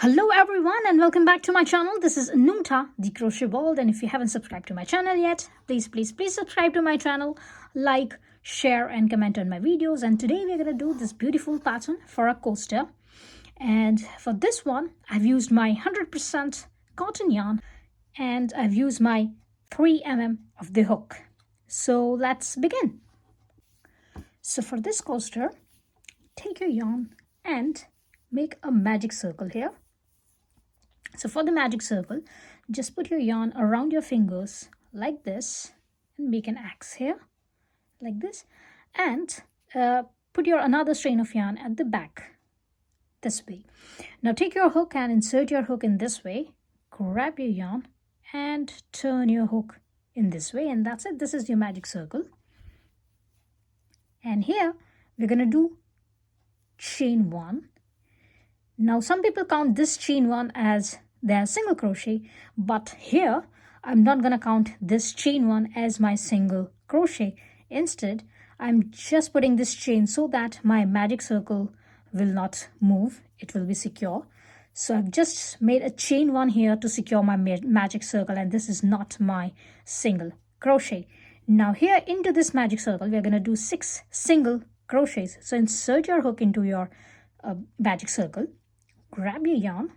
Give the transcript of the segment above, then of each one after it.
Hello everyone and welcome back to my channel. This is Numta, the crochet world, and if you haven't subscribed to my channel yet, please subscribe to my channel, like, share and comment on my videos. And today we're going to do this beautiful pattern for a coaster. And for this one, I've used my 100% cotton yarn and I've used my 3 mm of the hook. So let's begin. So for this coaster, take your yarn and make a magic circle here. So for the magic circle, just put your yarn around your fingers like this and make an X here like this, and put your another strain of yarn at the back this way. Now take your hook and insert your hook in this way, grab your yarn and turn your hook in this way, and that's it. This is your magic circle. And here we're going to do chain 1. Now some people count this chain 1 as their single crochet, but here I'm not going to count this chain 1 as my single crochet. Instead, I'm just putting this chain so that my magic circle will not move. It will be secure. So I've just made a chain 1 here to secure my magic circle, and this is not my single crochet. Now here into this magic circle, we're going to do 6 single crochets. So insert your hook into your magic circle, grab your yarn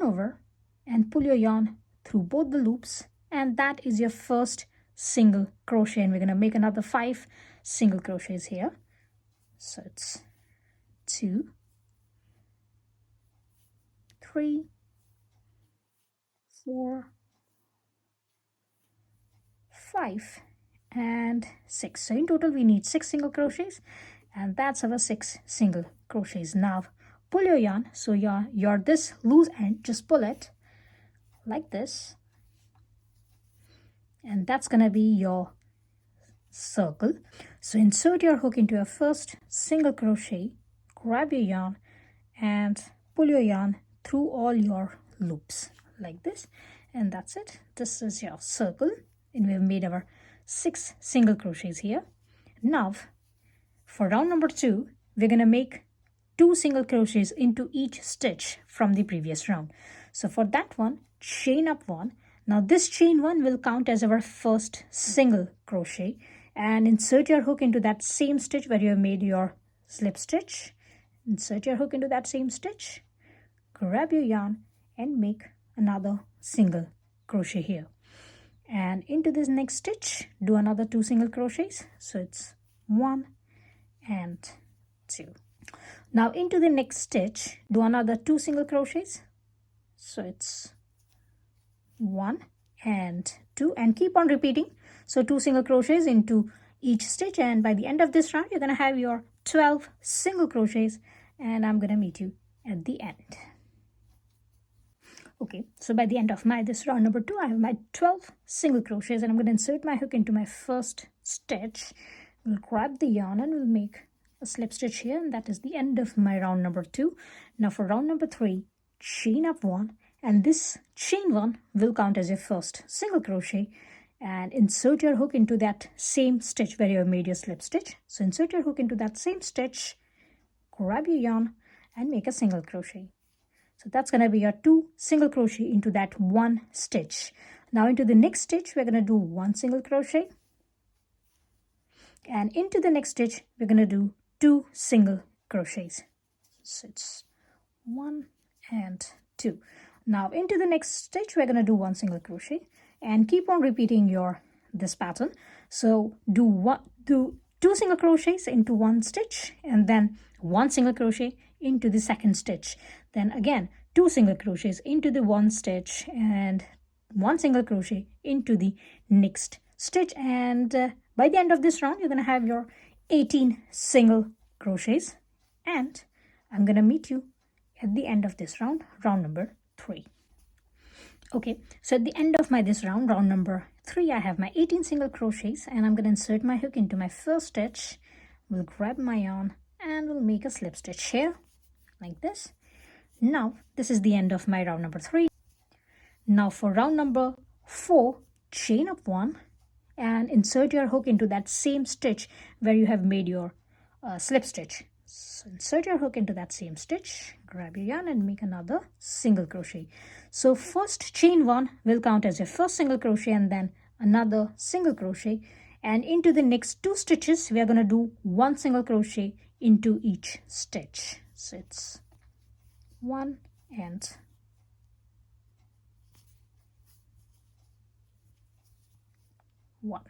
over and pull your yarn through both the loops, and that is your first single crochet. And we're going to make another 5 single crochets here. So it's 2, 3, 4, 5 and 6. So in total we need 6 single crochets, and that's our 6 single crochets. Now pull your yarn, so your this loose end, just pull it like this, and that's gonna be your circle. So insert your hook into your first single crochet, grab your yarn and pull your yarn through all your loops like this, and that's it. This is your circle, and we have made our 6 single crochets here. Now for round number 2, we're gonna make 2 single crochets into each stitch from the previous round. So for that one, chain up 1. Now this chain 1 will count as our first single crochet, and insert your hook into that same stitch where you have made your slip stitch. Insert your hook into that same stitch, grab your yarn and make another single crochet here, and into this next stitch do another 2 single crochets. So it's 1 and 2. Now into the next stitch do another 2 single crochets. So it's 1 and 2, and keep on repeating. So 2 single crochets into each stitch, and by the end of this round you're going to have your 12 single crochets, and I'm going to meet you at the end. Okay, so by the end of this round number 2, I have my 12 single crochets, and I'm going to insert my hook into my first stitch. We'll grab the yarn and we'll make a slip stitch here, and that is the end of my round number 2. Now for round number 3, chain up 1, and this chain 1 will count as your first single crochet, and insert your hook into that same stitch where you have made your slip stitch. So insert your hook into that same stitch, grab your yarn and make a single crochet. So that's going to be your 2 single crochet into that one stitch. Now into the next stitch we're going to do 1 single crochet, and into the next stitch we're going to do 2 single crochets. So it's 1 and 2. Now into the next stitch we're going to do 1 single crochet, and keep on repeating this pattern. So do 2 single crochets into one stitch, and then 1 single crochet into the second stitch, then again 2 single crochets into the one stitch, and 1 single crochet into the next stitch, and by the end of this round you're going to have your 18 single crochets, and I'm going to meet you at the end of this round, round number 3. Okay, so at the end of this round number 3, I have my 18 single crochets, and I'm going to insert my hook into my first stitch. We'll grab my yarn and we'll make a slip stitch here like this. Now this is the end of my round number 3. Now for round number 4, chain up 1 and insert your hook into that same stitch where you have made your slip stitch. So insert your hook into that same stitch, grab your yarn and make another single crochet. So first chain 1 will count as your first single crochet and then another single crochet, and into the next 2 stitches we are going to do 1 single crochet into each stitch. So it's 1 and 1.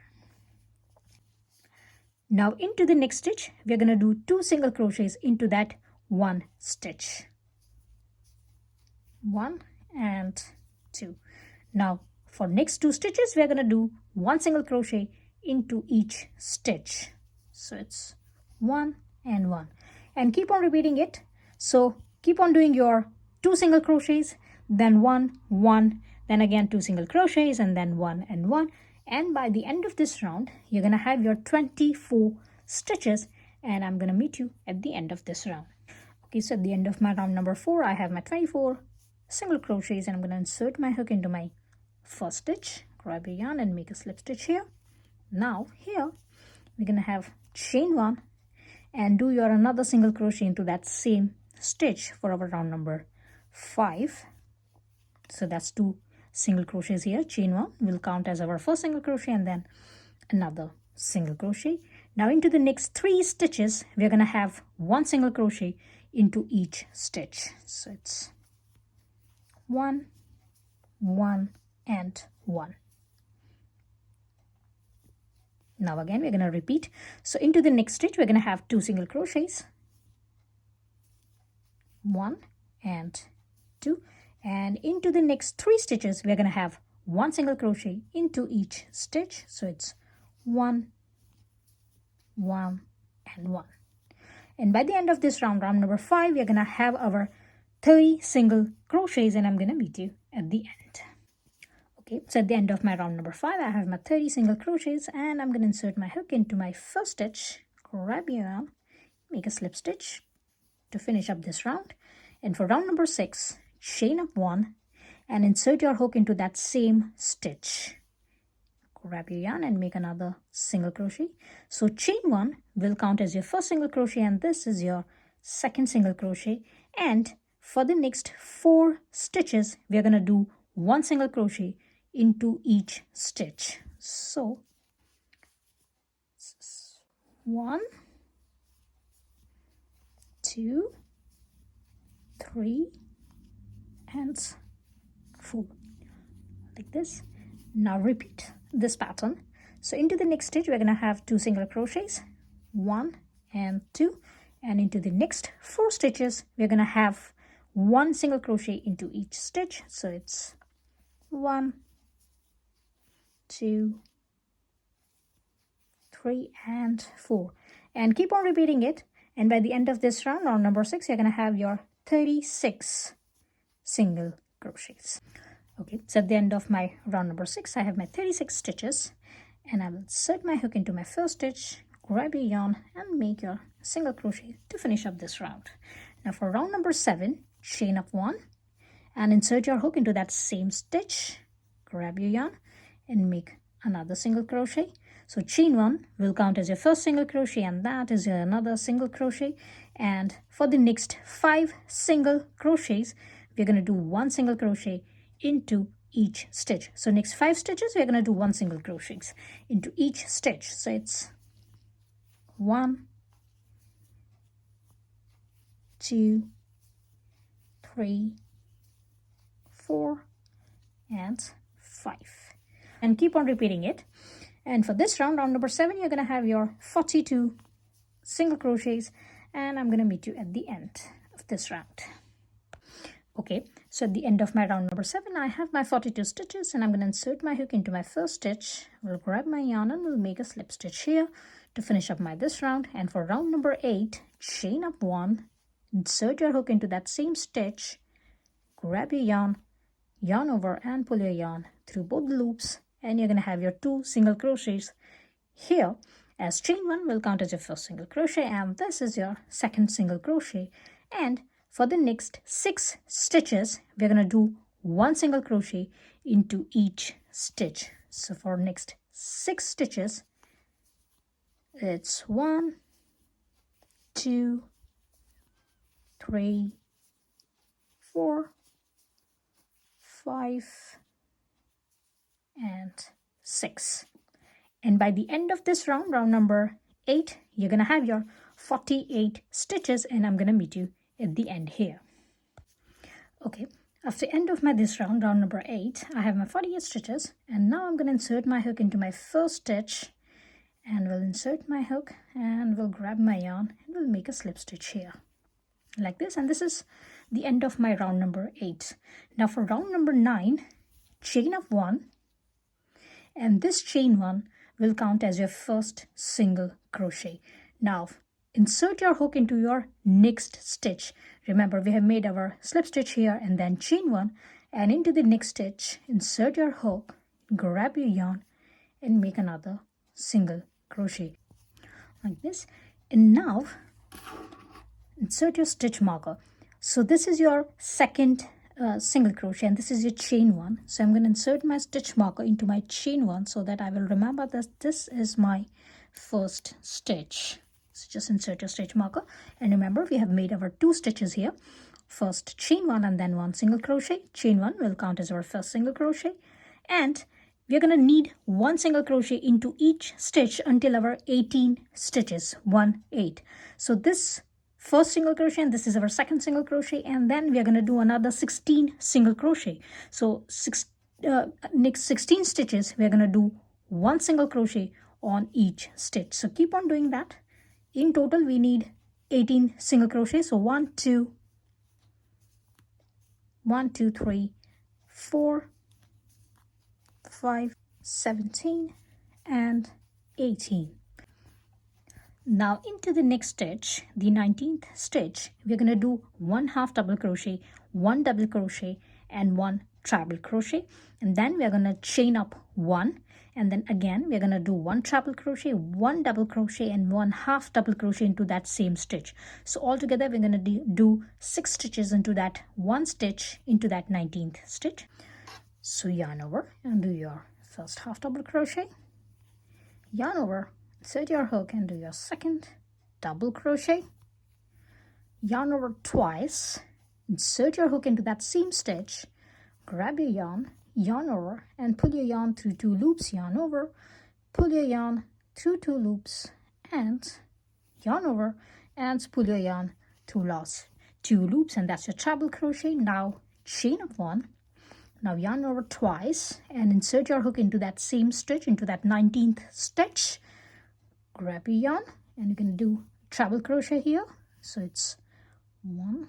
Now into the next stitch we are going to do 2 single crochets into that 1 stitch. 1 and 2. Now for next 2 stitches we are going to do 1 single crochet into each stitch. So it's 1 and 1, and keep on repeating it. So keep on doing your 2 single crochets, then 1 1, then again 2 single crochets, and then 1 and 1, and by the end of this round you're going to have your 24 stitches, and I'm going to meet you at the end of this round. Okay, so at the end of my round number 4 I have my 24 single crochets, and I'm going to insert my hook into my first stitch, grab your yarn and make a slip stitch here. Now here we're going to have chain 1 and do your another single crochet into that same stitch for our round number 5. So that's 2 single crochets here. Chain 1 will count as our first single crochet and then another single crochet. Now into the next 3 stitches we're going to have 1 single crochet into each stitch. So it's 1 1 and 1. Now again we're going to repeat. So into the next stitch we're going to have 2 single crochets, 1 and 2, and into the next 3 stitches we're going to have 1 single crochet into each stitch. So it's 1 1 and 1, and by the end of this round, round number 5, we're going to have our 30 single crochets, and I'm going to meet you at the end. Okay, so at the end of my round number 5 I have my 30 single crochets, and I'm going to insert my hook into my first stitch, grab your yarn, make a slip stitch to finish up this round. And for round number 6, chain up 1 and insert your hook into that same stitch, grab your yarn and make another single crochet. So chain 1 will count as your first single crochet, and this is your second single crochet, and for the next 4 stitches we are going to do 1 single crochet into each stitch. So 1 2 3 and 4, like this. Now repeat this pattern. So into the next stitch we're going to have 2 single crochets, 1 and 2, and into the next 4 stitches we're going to have 1 single crochet into each stitch. So it's 1 2 3 and 4, and keep on repeating it. And by the end of this round, round number 6, you're going to have your 36 single crochets. Okay, so at the end of my round number 6 I have my 36 stitches, and I will insert my hook into my first stitch, grab your yarn and make your single crochet to finish up this round. Now for round number 7, chain up 1 and insert your hook into that same stitch, grab your yarn and make another single crochet. So chain 1 will count as your first single crochet, and that is your another single crochet. And for the next 5 single crochets we're going to do 1 single crochet into each stitch. So next 5 stitches we're going to do 1 single crochets into each stitch. So it's 1 2 3 4 and 5, and keep on repeating it. And for this round, round number 7, you're going to have your 42 single crochets, and I'm going to meet you at the end of this round. Okay, so at the end of my round number 7 I have my 42 stitches, and I'm going to insert my hook into my first stitch. We'll grab my yarn and we'll make a slip stitch here to finish up my this round. And for round number 8, chain up 1, insert your hook into that same stitch, grab your yarn, yarn over and pull your yarn through both the loops, and you're going to have your 2 single crochets here, as chain 1 will count as your first single crochet and this is your second single crochet. And for the next 6 stitches we're going to do 1 single crochet into each stitch. So for next 6 stitches it's 1 2 3, 4, 5, and 6. And by the end of this round, round number 8, you're going to have your 48 stitches, and I'm going to meet you at the end here. Okay, after the end of this round, round number 8, I have my 48 stitches, and now I'm going to insert my hook into my first stitch, and we'll insert my hook and we'll grab my yarn and we'll make a slip stitch here like this, and this is the end of my round number 8. Now for round number 9, chain of 1, and this chain 1 will count as your first single crochet. Now insert your hook into your next stitch. Remember, we have made our slip stitch here and then chain 1, and into the next stitch insert your hook, grab your yarn and make another single crochet like this. And now insert your stitch marker. So this is your second single crochet and this is your chain 1. So I'm going to insert my stitch marker into my chain 1 so that I will remember that this is my first stitch. So just insert your stitch marker, and remember we have made our 2 stitches here. First chain 1 and then 1 single crochet. Chain 1 will count as our first single crochet, and we're going to need 1 single crochet into each stitch until our 18 stitches, 1, 8. So this first single crochet and this is our second single crochet, and then we are going to do another 16 single crochet. So next 16 stitches we are going to do 1 single crochet on each stitch. So keep on doing that. In total we need 18 single crochet. So 1 2 3 4 5 17 and 18. Now into the next stitch, the 19th stitch, we're going to do 1 half double crochet, 1 double crochet and 1 treble crochet, and then we're going to chain up 1, and then again we're going to do 1 treble crochet, 1 double crochet and 1 half double crochet into that same stitch. So altogether we're going to do 6 stitches into that 1 stitch into that 19th stitch. So yarn over and do your first half double crochet, yarn over, insert your hook and do your second double crochet, yarn over twice, insert your hook into that same stitch, grab your yarn, yarn over and pull your yarn through 2 loops, yarn over, pull your yarn through 2 loops and yarn over and pull your yarn through last 2 loops, and that's your treble crochet. Now chain of 1. Now yarn over twice and insert your hook into that same stitch, into that 19th stitch. Grab your yarn and you can do treble crochet here. So it's 1,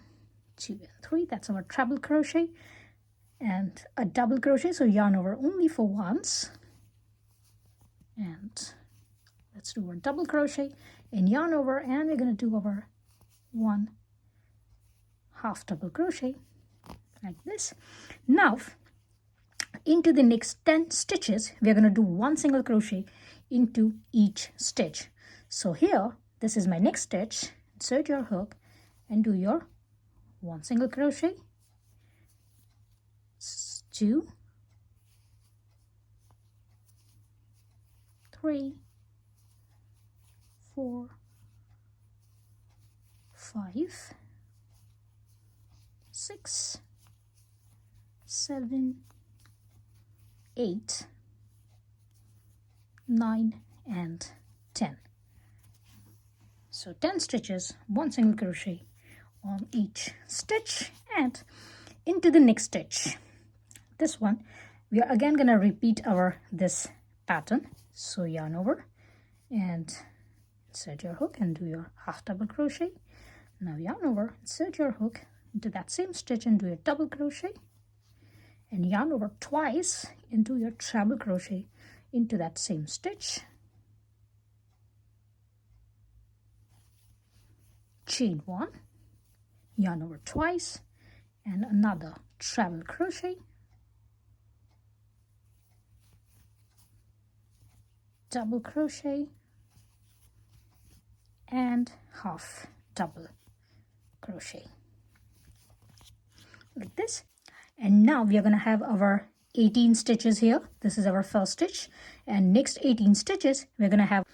2, and 3. That's our treble crochet and a double crochet. So yarn over only for once. And let's do our double crochet and yarn over, and we're going to do our 1 half double crochet like this. Now into the next 10 stitches we're going to do 1 single crochet into each stitch. So here, this is my next stitch. Insert your hook and do your 1 single crochet, 2, 3, 4, 5, 6, 7, 8, 9 and 10. So 10 stitches, 1 single crochet on each stitch, and into the next stitch. This one we are again going to repeat this pattern. So yarn over and insert your hook and do your half double crochet. Now yarn over, insert your hook into that same stitch and do your double crochet, and yarn over twice into your treble crochet into that same stitch. Chain 1, yarn over twice and another treble crochet, double crochet and half double crochet like this. And now we are going to have our 18 stitches here. This is our first stitch, and next 18 stitches we're going to have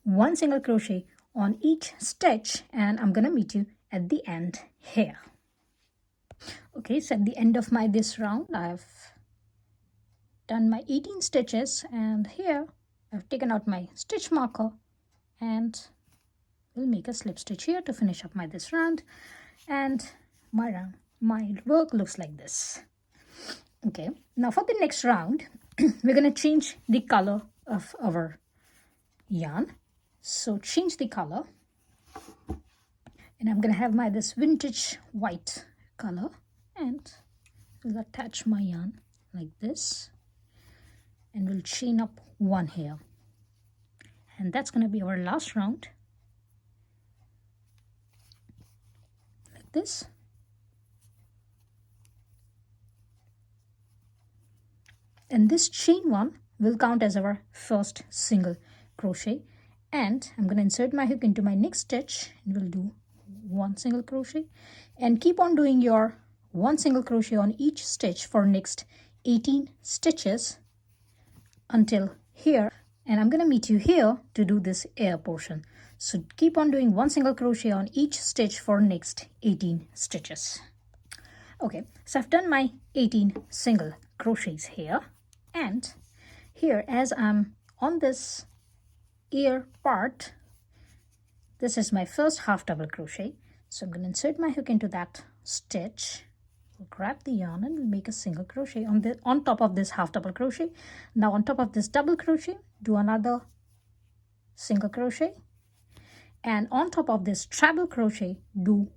1 single crochet on each stitch, and I'm going to meet you at the end here. Okay, so at the end of this round, I've done my 18 stitches, and here I've taken out my stitch marker and we'll make a slip stitch here to finish up this round. And my work looks like this. Okay, now for the next round, we're going to change the color of our yarn. So change the color, and I'm going to have this vintage white color, and we'll attach my yarn like this, and we'll chain up one here, and that's going to be our last round, like this. And this chain one will count as our first single crochet, and I'm going to insert my hook into my next stitch, and we'll do one single crochet, and keep on doing your one single crochet on each stitch for next 18 stitches until here. And I'm going to meet you here to do this ear portion. So keep on doing one single crochet on each stitch for next 18 stitches. Okay, so I've done my 18 single crochets here, and here as I'm on this ear part, this is my first half double crochet. So I'm going to insert my hook into that stitch, we'll grab the yarn, and we'll make a single crochet on top of this half double crochet. Now on top of this double crochet, do another single crochet, and on top of this treble crochet, do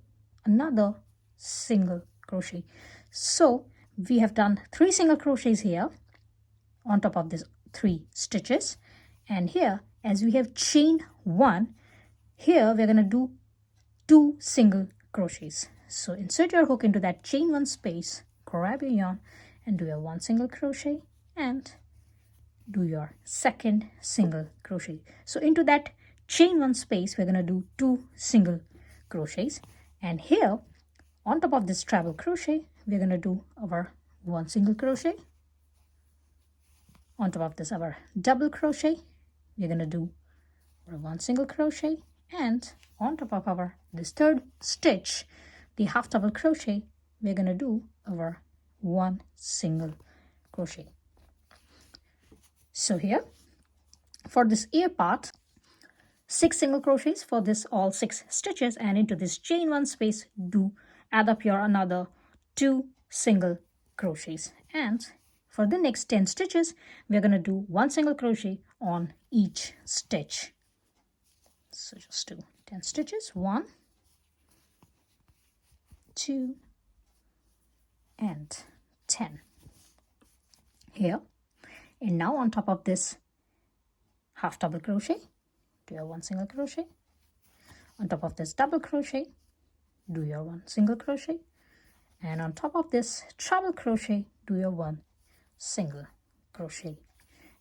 another single crochet. So we have done 3 single crochets here on top of this 3 stitches, and here as we have chain 1, here we're going to do 2 single crochets. So insert your hook into that chain 1 space, grab your yarn, and do your 1 single crochet, and do your second single crochet. So into that chain 1 space, we're going to do 2 single crochets, and here on top of this treble crochet, we're going to do our 1 single crochet. On top of this, our double crochet, we're going to do our 1 single crochet, and on top of this third stitch, the half double crochet, we're going to do our 1 single crochet. So here for this ear part, 6 single crochets for this all 6 stitches, and into this chain 1 space, do add up your another 2 single crochets, and for the next 10 stitches we're going to do 1 single crochet on each stitch. So just do 10 stitches, 1, 2, and 10 here. And now on top of this half double crochet, do your 1 single crochet. On top of this double crochet, do your 1 single crochet, and on top of this treble crochet, do your 1 single crochet.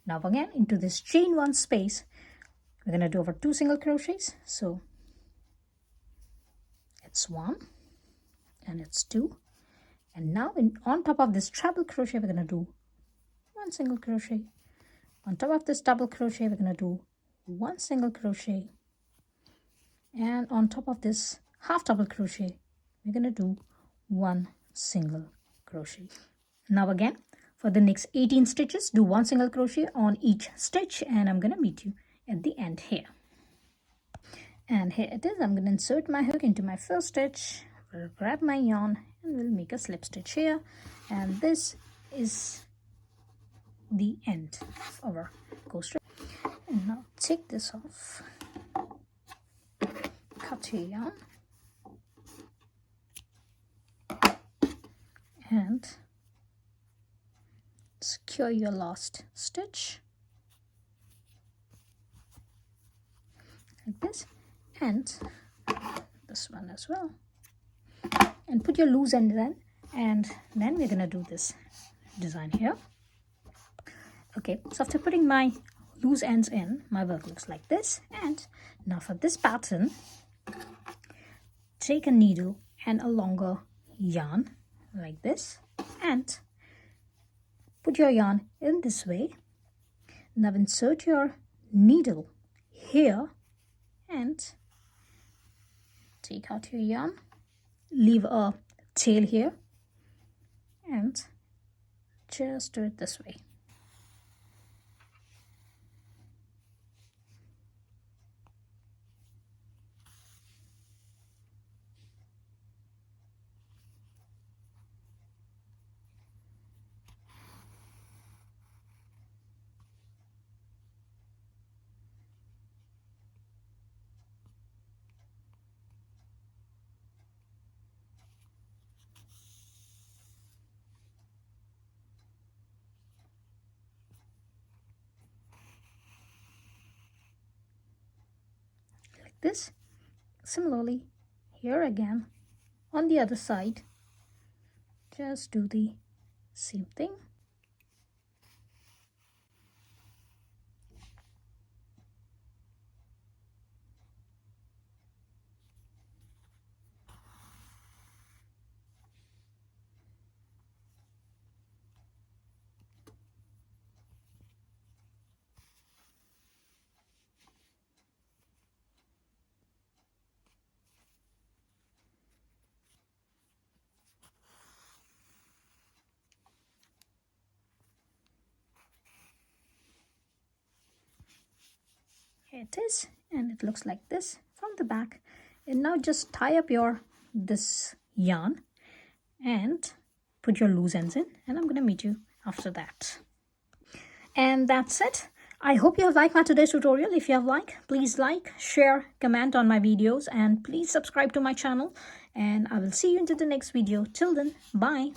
Now again into this chain 1 space, we're going to do over 2 single crochets. So it's 1 and it's 2, and now on top of this treble crochet, we're going to do 1 single crochet. On top of this double crochet, we're going to do 1 single crochet, and on top of this half double crochet, we're going to do 1 single crochet. Now again for the next 18 stitches, do 1 single crochet on each stitch, and I'm going to meet you at the end here. And here it is. I'm going to insert my hook into my first stitch, we'll grab my yarn, and we'll make a slip stitch here, and this is the end of our coaster. And now take this off, cut your yarn, and secure your last stitch like this, and this one as well, and put your loose ends in, and then we're gonna do this design here. Okay, so after putting my loose ends in, my work looks like this. And now for this pattern, take a needle and a longer yarn like this, and put your yarn in this way. Now insert your needle here and take out your yarn leave a tail here and just do it this way. Like this. Similarly, here again on the other side, just do the same thing. Here it is, and it looks like this from the back. And now just tie up your this yarn and put your loose ends in, and I'm gonna meet you after that. And that's it. I hope you have liked my today's tutorial. If you have liked, please like, share, comment on my videos, and please subscribe to my channel. And I will see you into the next video. Till then, bye.